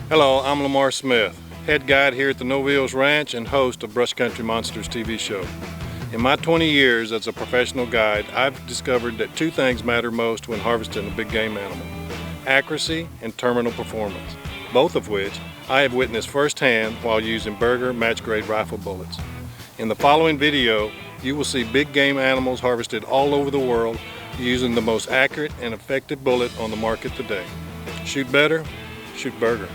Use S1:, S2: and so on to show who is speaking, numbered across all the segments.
S1: Hello, I'm Lamar Smith, head guide here at the Novilles Ranch and host of Brush Country Monsters TV show. In my 20 years as a professional guide, I've discovered that two things matter most when harvesting a big game animal: accuracy and terminal performance, both of which I have witnessed firsthand while using Berger match-grade rifle bullets. In the following video, you will see big game animals harvested all over the world using the most accurate and effective bullet on the market today. Shoot better, shoot Berger.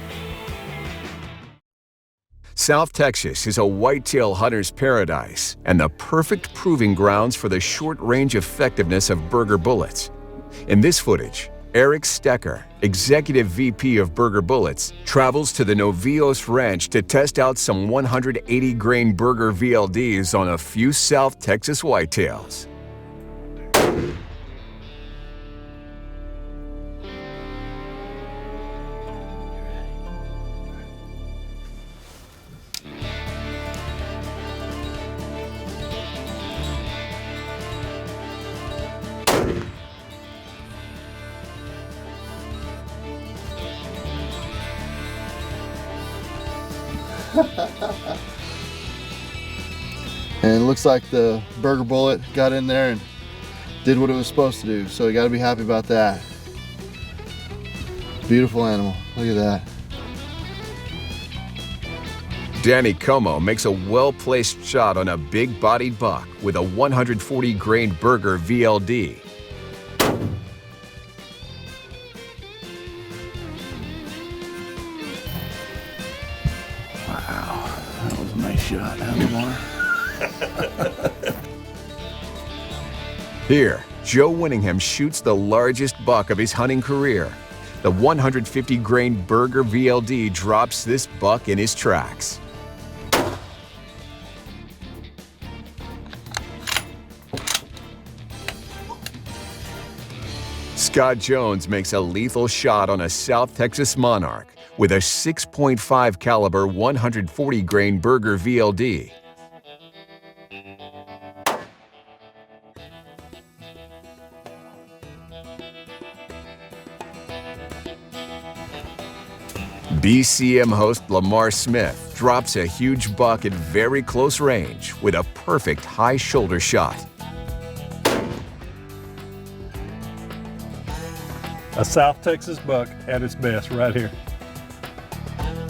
S2: South Texas is a whitetail hunter's paradise and the perfect proving grounds for the short-range effectiveness of Berger bullets. In this footage, Eric Stecker, Executive VP of Berger Bullets, travels to the Novilles Ranch to test out some 180-grain Berger VLDs on a few South Texas whitetails.
S3: And it looks like the Berger bullet got in there and did what it was supposed to do, so you got to be happy about that. Beautiful animal, look at that.
S2: Danny Como makes a well-placed shot on a big-bodied buck with a 140-grain Berger VLD.
S4: Wow, that was a nice shot, huh, Lamar?
S2: Here, Joe Winningham shoots the largest buck of his hunting career. The 150-grain Berger VLD drops this buck in his tracks. Scott Jones makes a lethal shot on a South Texas monarch with a 6.5 caliber 140-grain Berger VLD. BCM host Lamar Smith drops a huge buck at very close range with a perfect high shoulder shot.
S1: A South Texas buck at its best right here.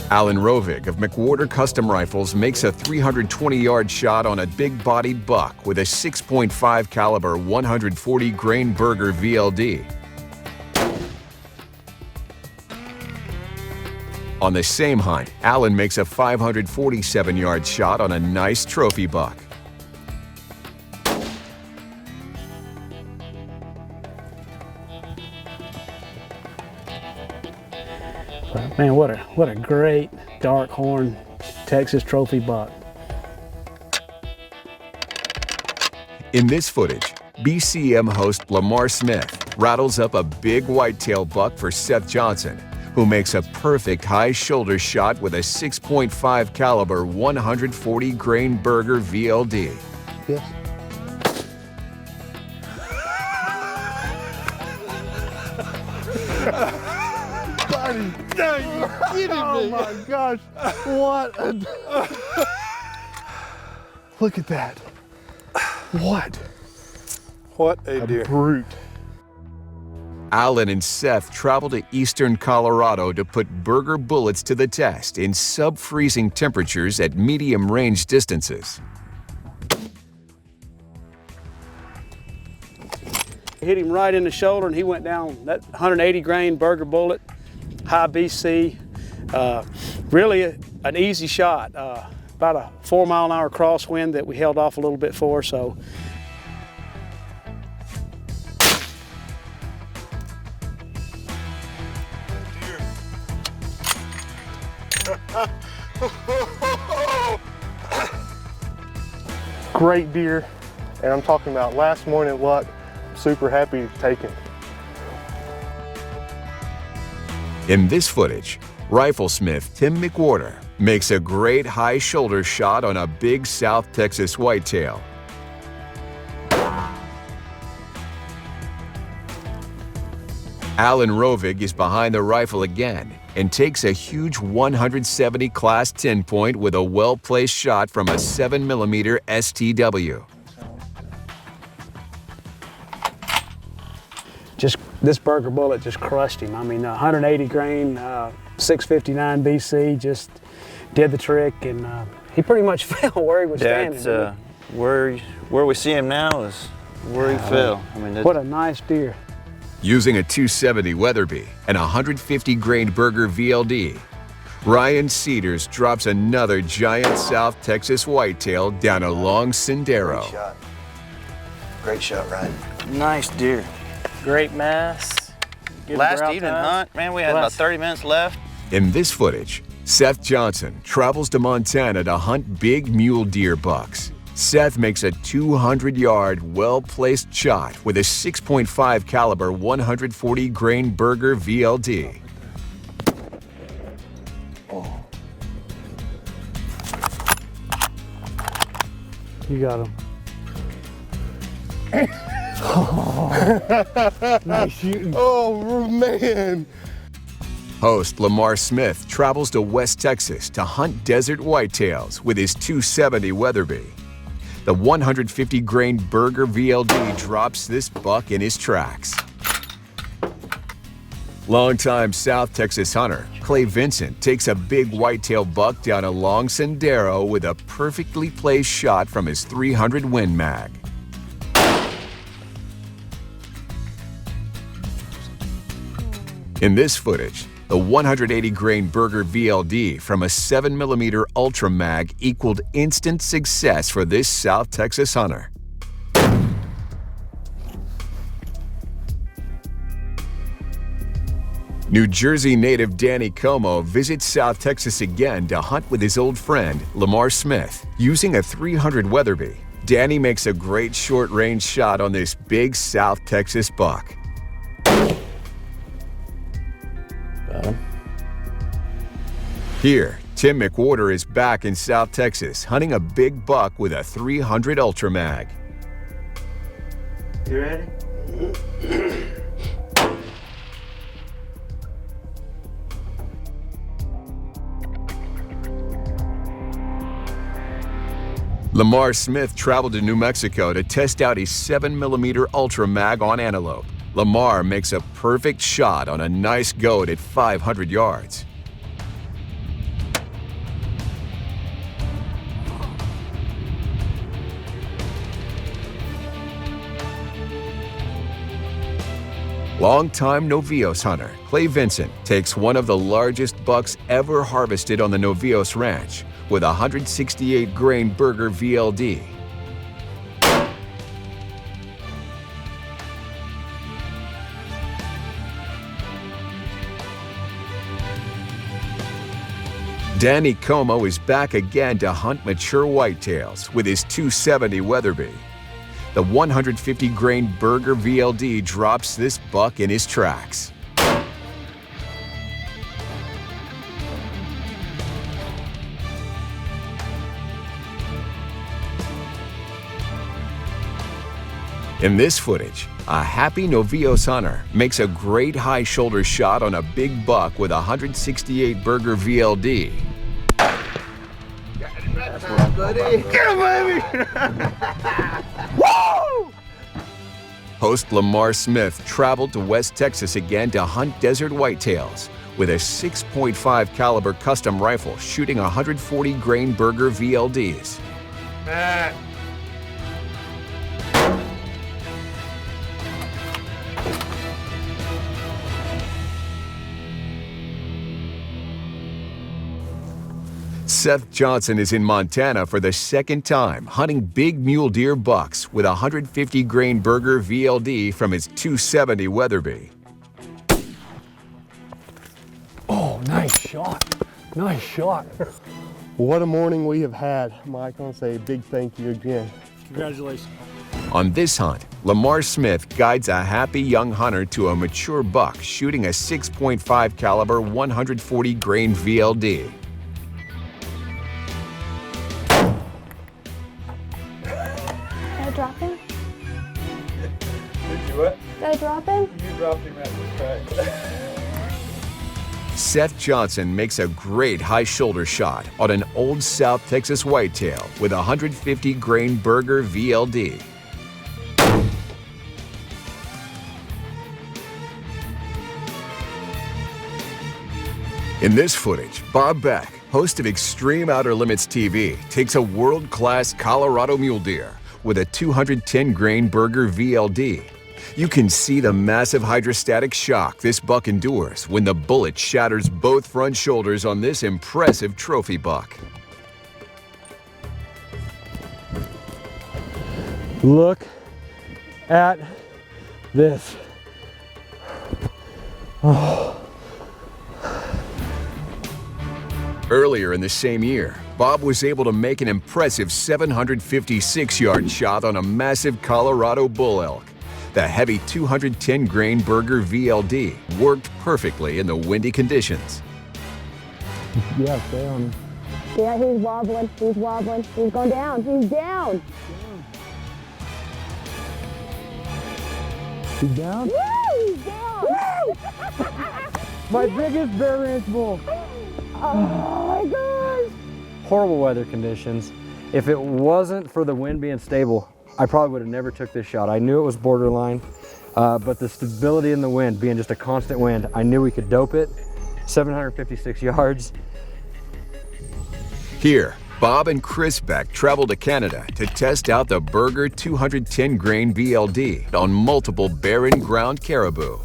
S2: Alan Rovig of McWhorter Custom Rifles makes a 320-yard shot on a big-bodied buck with a 6.5 caliber 140-grain Berger VLD. On the same hunt, Alan makes a 547-yard shot on a nice trophy buck.
S4: Man, what a great dark horn Texas trophy buck.
S2: In this footage, BCM host Lamar Smith rattles up a big whitetail buck for Seth Johnson, who makes a perfect high shoulder shot with a 6.5 caliber 140-grain Berger VLD.
S3: Yes.
S1: Are you kidding me?
S3: Oh my gosh, what a... Look at that. What
S1: a deer.
S3: brute.
S2: Alan and Seth travel to eastern Colorado to put Berger bullets to the test in sub-freezing temperatures at medium range distances.
S4: Hit him right in the shoulder and he went down. That 180 grain Berger bullet, high BC, really an easy shot. About a 4-mile-an-hour crosswind that we held off a little bit for, so.
S5: Great deer, and I'm talking about last morning luck. Super happy to take him.
S2: In this footage, riflesmith Tim McWhorter makes a great high shoulder shot on a big South Texas whitetail. Alan Rovig is behind the rifle again and takes a huge 170 class 10 point with a well-placed shot from a 7mm STW.
S4: This Berger bullet just crushed him. I mean, 180 grain, 659 BC, just did the trick, and he pretty much fell where he was standing.
S6: That's where we see him now is where he fell. I mean,
S4: what a nice deer.
S2: Using a 270 Weatherby and a 150 grain Berger VLD, Ryan Cedars drops another giant South Texas whitetail down a long sendero.
S7: Great shot. Great shot, Ryan.
S6: nice deer.
S8: Great mass. Good
S6: Last
S8: growl
S6: evening
S8: time.
S6: hunt, man, we had about 30 minutes left.
S2: In this footage, Seth Johnson travels to Montana to hunt big mule deer bucks. Seth makes a 200-yard, well-placed shot with a 6.5 caliber 140 grain Berger VLD.
S4: You got him. Nice shooting.
S5: Oh, man.
S2: Host Lamar Smith travels to West Texas to hunt desert whitetails with his 270 Weatherby. The 150 grain Berger VLD drops this buck in his tracks. Longtime South Texas hunter Clay Vincent takes a big whitetail buck down a long sendero with a perfectly placed shot from his 300 Win Mag. In this footage, the 180 grain Berger VLD from a 7mm Ultra Mag equaled instant success for this South Texas hunter. New Jersey native Danny Como visits South Texas again to hunt with his old friend Lamar Smith. Using a 300 Weatherby, Danny makes a great short-range shot on this big South Texas buck.
S6: Got him.
S2: Here, Tim McWhorter is back in South Texas hunting a big buck with a 300 Ultra Mag.
S7: You ready?
S2: Lamar Smith traveled to New Mexico to test out his 7mm Ultra Mag on antelope. Lamar makes a perfect shot on a nice goat at 500 yards. Longtime Novios hunter Clay Vincent takes one of the largest bucks ever harvested on the Novios Ranch with a 168 grain Berger VLD. Danny Como is back again to hunt mature whitetails with his 270 Weatherby. The 150 grain Berger VLD drops this buck in his tracks. In this footage, a happy Novios hunter makes a great high shoulder shot on a big buck with a 168 Berger VLD. Host Lamar Smith traveled to West Texas again to hunt desert whitetails with a 6.5 caliber custom rifle shooting 140 grain Berger VLDs. Seth Johnson is in Montana for the second time, hunting big mule deer bucks with a 150 grain Berger VLD from his 270 Weatherby.
S4: Oh, nice shot. Nice shot.
S5: What a morning we have had. Mike, I want to say a big thank you again.
S4: Congratulations.
S2: On this hunt, Lamar Smith guides a happy young hunter to a mature buck shooting a 6.5 caliber 140 grain VLD.
S9: Did I drop him?
S1: Did you what?
S9: Did I drop him?
S1: You dropped him at the track.
S2: Seth Johnson makes a great high shoulder shot on an old South Texas whitetail with a 150 grain Berger VLD. In this footage, Bob Beck, host of Extreme Outer Limits TV, takes a world-class Colorado mule deer with a 210 grain Berger VLD. You can see the massive hydrostatic shock this buck endures when the bullet shatters both front shoulders on this impressive trophy buck.
S10: Look at this. Oh.
S2: Earlier in the same year, Bob was able to make an impressive 756-yard shot on a massive Colorado bull elk. The heavy 210 grain Berger VLD worked perfectly in the windy conditions.
S10: Yeah, stay on him.
S9: Yeah, he's wobbling. He's wobbling. He's going down. He's down.
S10: He's down?
S9: Woo! He's down. Woo!
S10: My biggest Bear Ranch bull.
S9: Oh my gosh.
S10: Horrible weather conditions. If it wasn't for the wind being stable, I probably would have never took this shot. I knew it was borderline, but the stability in the wind, being just a constant wind, I knew we could dope it. 756 yards.
S2: Here, Bob and Chris Beck traveled to Canada to test out the Berger 210 grain VLD on multiple barren ground caribou.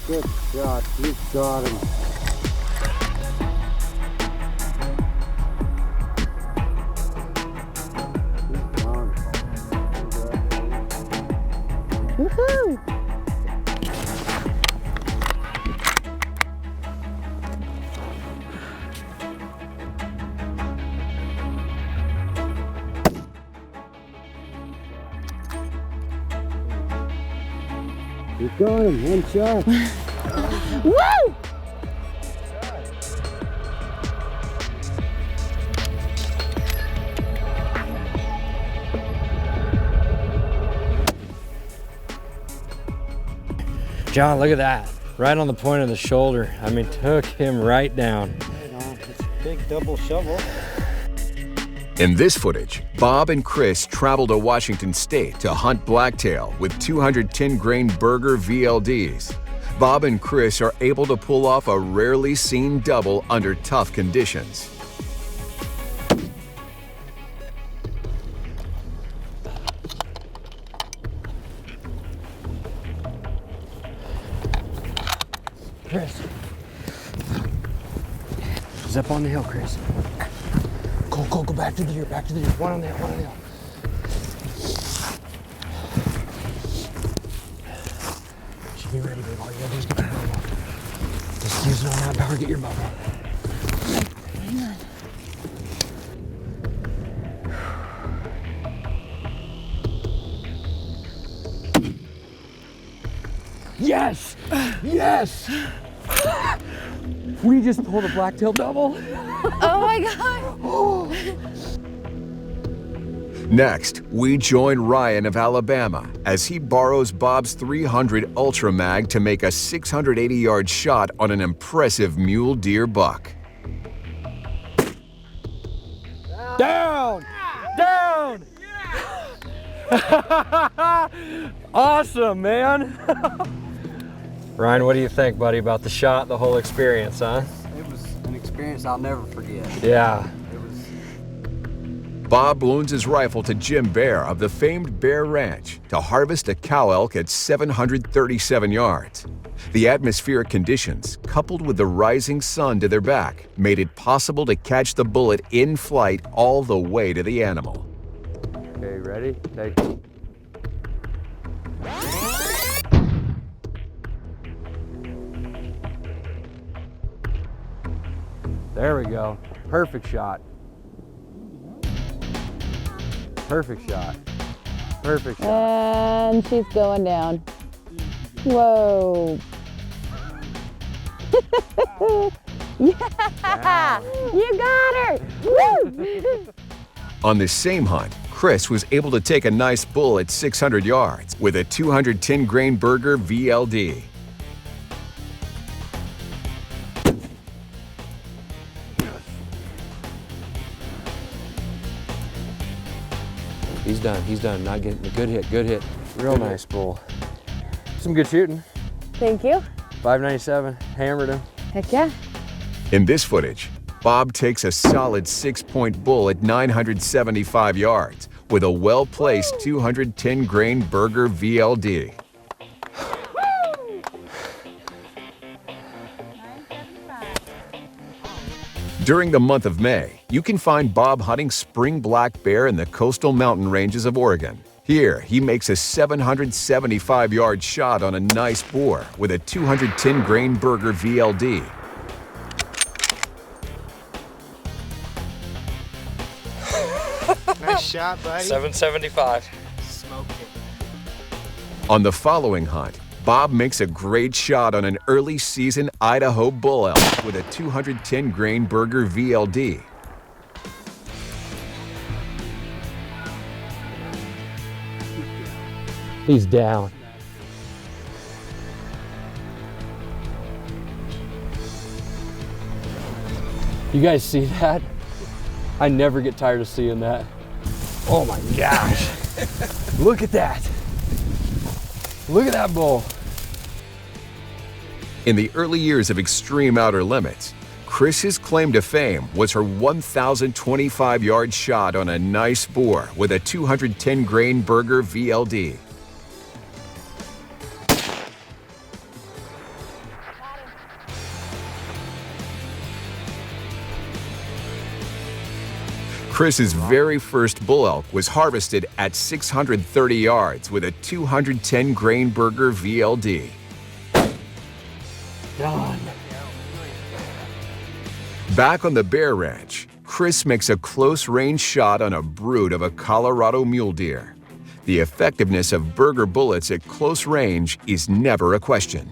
S10: Good shot. You got him.
S9: Woohoo!
S10: You got him. One shot.
S9: Woo!
S10: John, look at that. Right on the point of the shoulder. I mean, took him right down.
S6: It's a big double shovel.
S2: In this footage, Bob and Chris travel to Washington State to hunt blacktail with 210 grain Berger VLDs. Bob and Chris are able to pull off a rarely seen double under tough conditions.
S10: Chris. He's up on the hill, Chris. Go back to the deer, back to the deer. One on the hill, one on the hill. Should be ready, babe. All you gotta do is get your bow up. Just use it on that power, get your bow up.
S9: Hang on.
S10: Yes! Yes! We just pulled a blacktail double.
S9: Oh my God.
S2: Next, we join Ryan of Alabama as he borrows Bob's 300 Ultra Mag to make a 680-yard shot on an impressive mule deer buck.
S10: Down! Down! Awesome, man! Ryan, what do you think, buddy, about the shot, the whole experience, huh?
S11: It was an experience I'll never forget.
S10: Yeah.
S2: Bob loans his rifle to Jim Bear of the famed Bear Ranch to harvest a cow elk at 737 yards. The atmospheric conditions, coupled with the rising sun to their back, made it possible to catch the bullet in flight all the way to the animal.
S10: Okay, ready? Take. There we go. Perfect shot. Perfect shot. Perfect shot.
S9: And she's going down. Whoa. Yeah! You got her! Woo!
S2: On this same hunt, Chris was able to take a nice bull at 600 yards with a 210 grain Berger VLD.
S10: He's done. He's done. Not getting a good hit. Good hit. Real nice bull. Some good shooting.
S9: Thank you.
S10: 597. Hammered him.
S9: Heck yeah.
S2: In this footage, Bob takes a solid 6-point bull at 975 yards with a well-placed 210 grain Berger VLD. During the month of May, you can find Bob hunting spring black bear in the coastal mountain ranges of Oregon. Here, he makes a 775-yard shot on a nice boar with a 210 grain Berger VLD.
S7: Nice shot, buddy.
S8: 775.
S7: Smoked it.
S2: On the following hunt, Bob makes a great shot on an early season Idaho bull elk with a 210 grain Berger VLD.
S10: He's down. You guys see that? I never get tired of seeing that. Oh my gosh. Look at that. Look at that bull.
S2: In the early years of Extreme Outer Limits, Chris's claim to fame was her 1,025-yard shot on a nice boar with a 210 grain Berger VLD. Chris's very first bull elk was harvested at 630 yards with a 210 grain Berger VLD.
S10: Done.
S2: Back on the Bear Ranch, Chris makes a close-range shot on a brood of a Colorado mule deer. The effectiveness of Berger bullets at close range is never a question.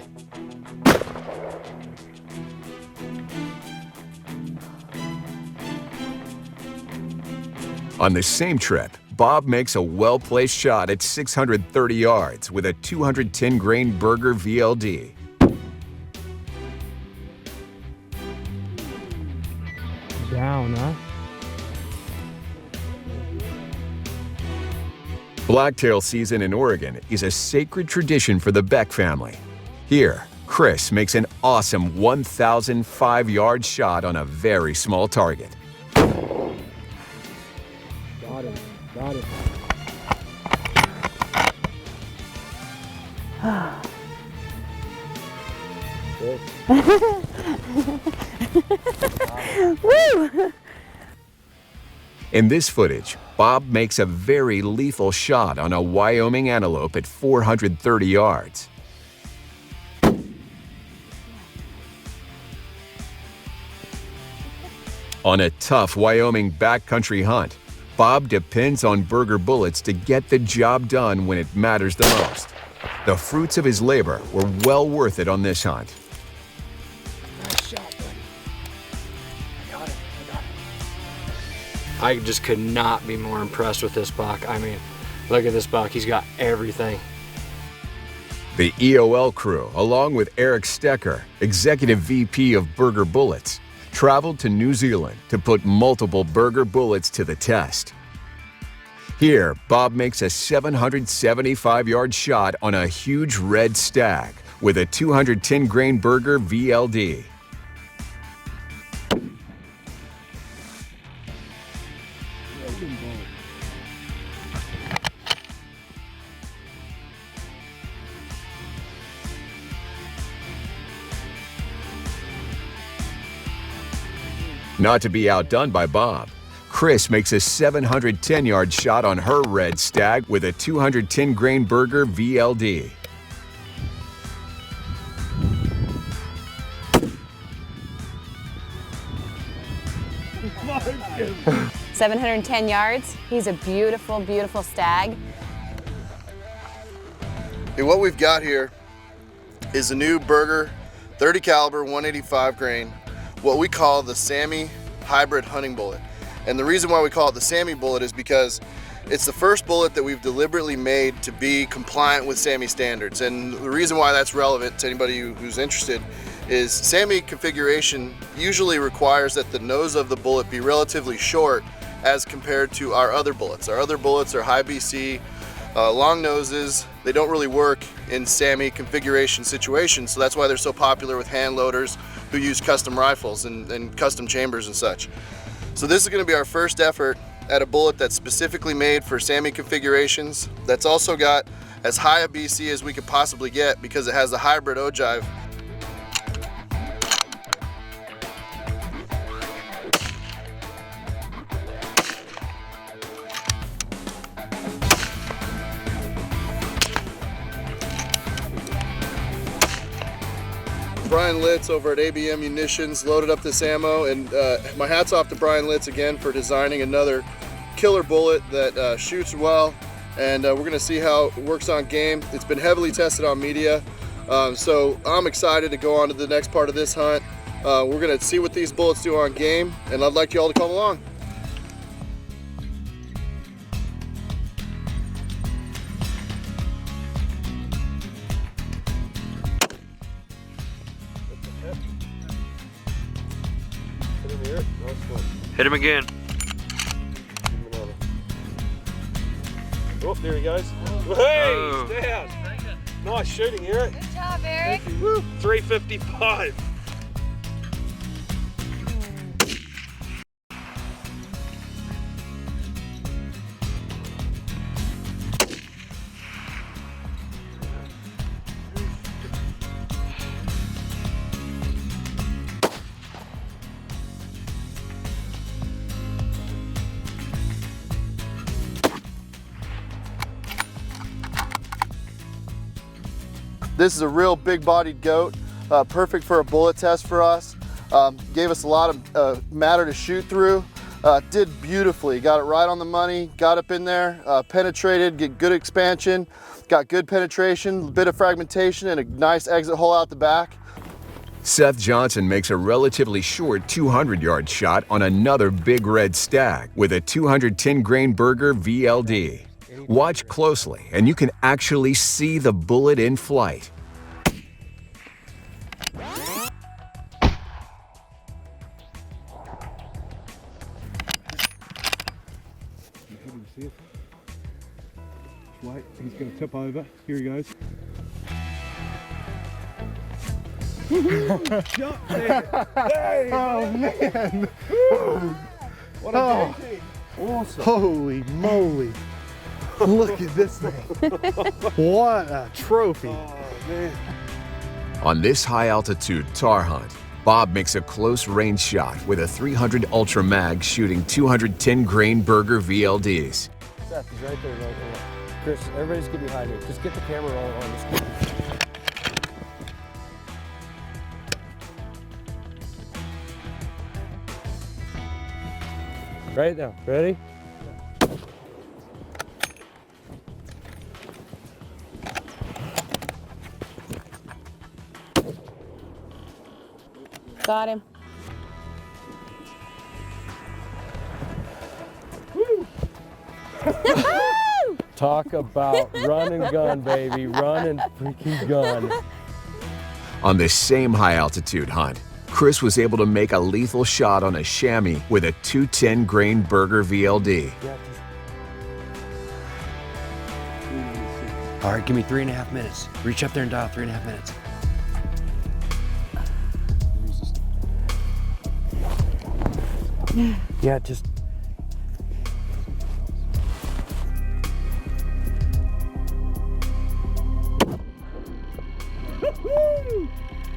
S2: On the same trip, Bob makes a well-placed shot at 630 yards with a 210 grain Berger VLD.
S10: Down, huh?
S2: Blacktail season in Oregon is a sacred tradition for the Beck family. Here, Chris makes an awesome 1,005-yard shot on a very small target.
S10: Got him. Got him.
S9: Woo!
S2: In this footage, Bob makes a very lethal shot on a Wyoming antelope at 430 yards. On a tough Wyoming backcountry hunt, Bob depends on Berger bullets to get the job done when it matters the most. The fruits of his labor were well worth it on this hunt.
S10: Nice shot, buddy. I got it. I got it. I just could not be more impressed with this buck. I mean, look at this buck. He's got everything.
S2: The EOL crew, along with Eric Stecker, Executive VP of Berger Bullets, traveled to New Zealand to put multiple Berger bullets to the test. Here, Bob makes a 775-yard shot on a huge red stag with a 210 grain Berger VLD. Not to be outdone by Bob, Chris makes a 710-yard shot on her red stag with a 210 grain Berger VLD.
S12: Oh 710 yards. He's a beautiful, beautiful stag.
S3: Hey, what we've got here is a new Berger 30 caliber 185 grain, what we call the Sammy hybrid hunting bullet. And the reason why we call it the Sammy bullet is because it's the first bullet that we've deliberately made to be compliant with Sammy standards. And the reason why that's relevant to anybody who's interested is Sammy configuration usually requires that the nose of the bullet be relatively short as compared to our other bullets. Our other bullets are high BC, long noses. They don't really work in SAMI configuration situations, so that's why they're so popular with hand loaders who use custom rifles and custom chambers and such. So this is going to be our first effort at a bullet that's specifically made for SAMI configurations, that's also got as high a BC as we could possibly get because it has the hybrid ogive. Brian Litz over at ABM Munitions loaded up this ammo, and my hat's off to Brian Litz again for designing another killer bullet that shoots well, and we're going to see how it works on game. It's been heavily tested on media, so I'm excited to go on to the next part of this hunt. We're going to see what these bullets do on game, and I'd like you all to come along.
S13: Hit him again.
S1: Oh, there he goes. Hey, he's down. Nice shooting, Eric.
S12: Good job, Eric.
S1: 355.
S3: This is a real big-bodied goat, perfect for a bullet test for us. Gave us a lot of matter to shoot through. Did beautifully, got it right on the money, got up in there, penetrated, get good expansion, got good penetration, a bit of fragmentation, and a nice exit hole out the back.
S2: Seth Johnson makes a relatively short 200-yard shot on another big red stag with a 210 grain Berger VLD. Watch closely, and you can actually see the bullet in flight.
S1: Wait, he's going to tip over. Here he goes. Shot there. Hey,
S5: oh man!
S1: what a DT.
S5: Awesome! Holy moly! Look at this thing! What a trophy!
S1: Oh, man.
S2: On this high-altitude tar hunt, Bob makes a close-range shot with a 300 Ultra Mag shooting 210 grain Berger VLDs.
S10: Seth, he's right there, right there. Chris, everybody's gonna be behind me. Just get the camera roll on this. Right now, ready?
S12: Got him.
S10: Talk about run and gun, baby. Run and freaking gun.
S2: On this same high-altitude hunt, Chris was able to make a lethal shot on a chamois with a 210 grain Berger VLD.
S11: All right, give me 3.5 minutes. Reach up there and dial 3.5 minutes.
S10: Yeah, just.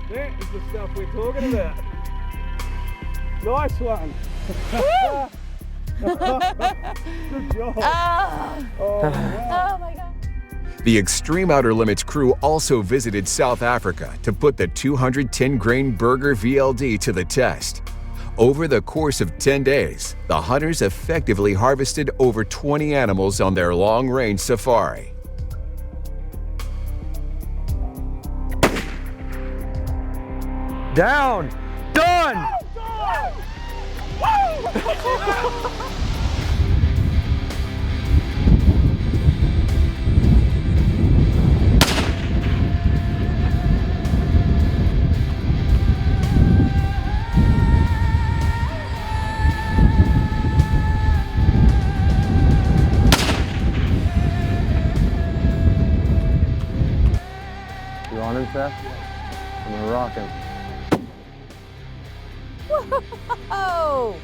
S1: That is the stuff we're talking about. Nice one. Good job.
S12: Oh my God.
S2: The Extreme Outer Limits crew also visited South Africa to put the 210 grain Berger VLD to the test. Over the course of 10 days, the hunters effectively harvested over 20 animals on their long-range safari.
S10: Down! Done! Seth? I'm gonna rock him.
S12: Whoa!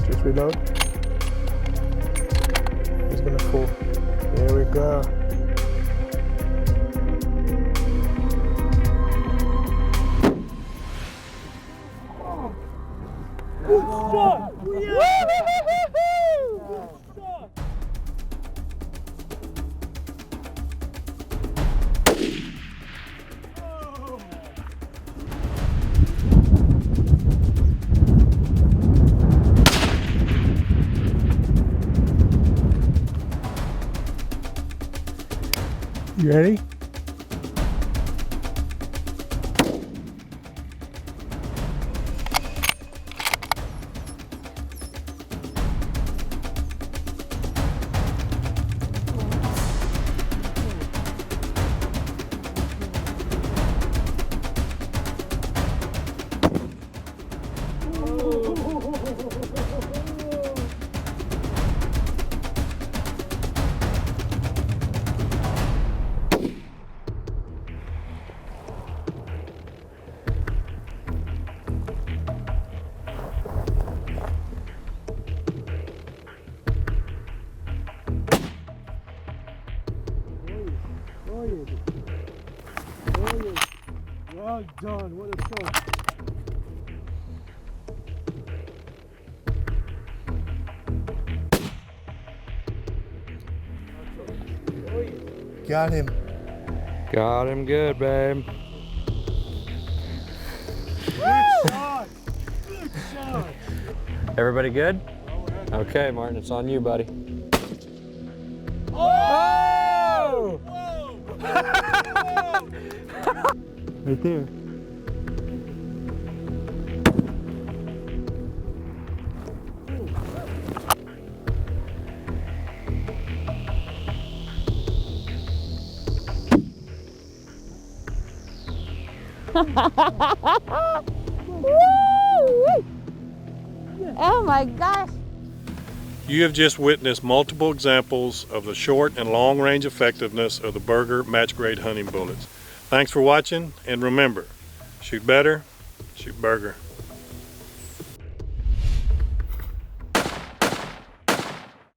S5: Just reload. He's gonna fall. There we go. You ready? Well done, what a shot. Got him.
S10: Got him good, babe.
S5: Good shot. Good shot.
S10: Everybody good? Okay, Martin, it's on you, buddy.
S5: Oh! Right there.
S12: Oh my gosh.
S1: You have just witnessed multiple examples of the short and long range effectiveness of the Berger match grade hunting bullets. Thanks for watching, and remember, shoot better, shoot Berger.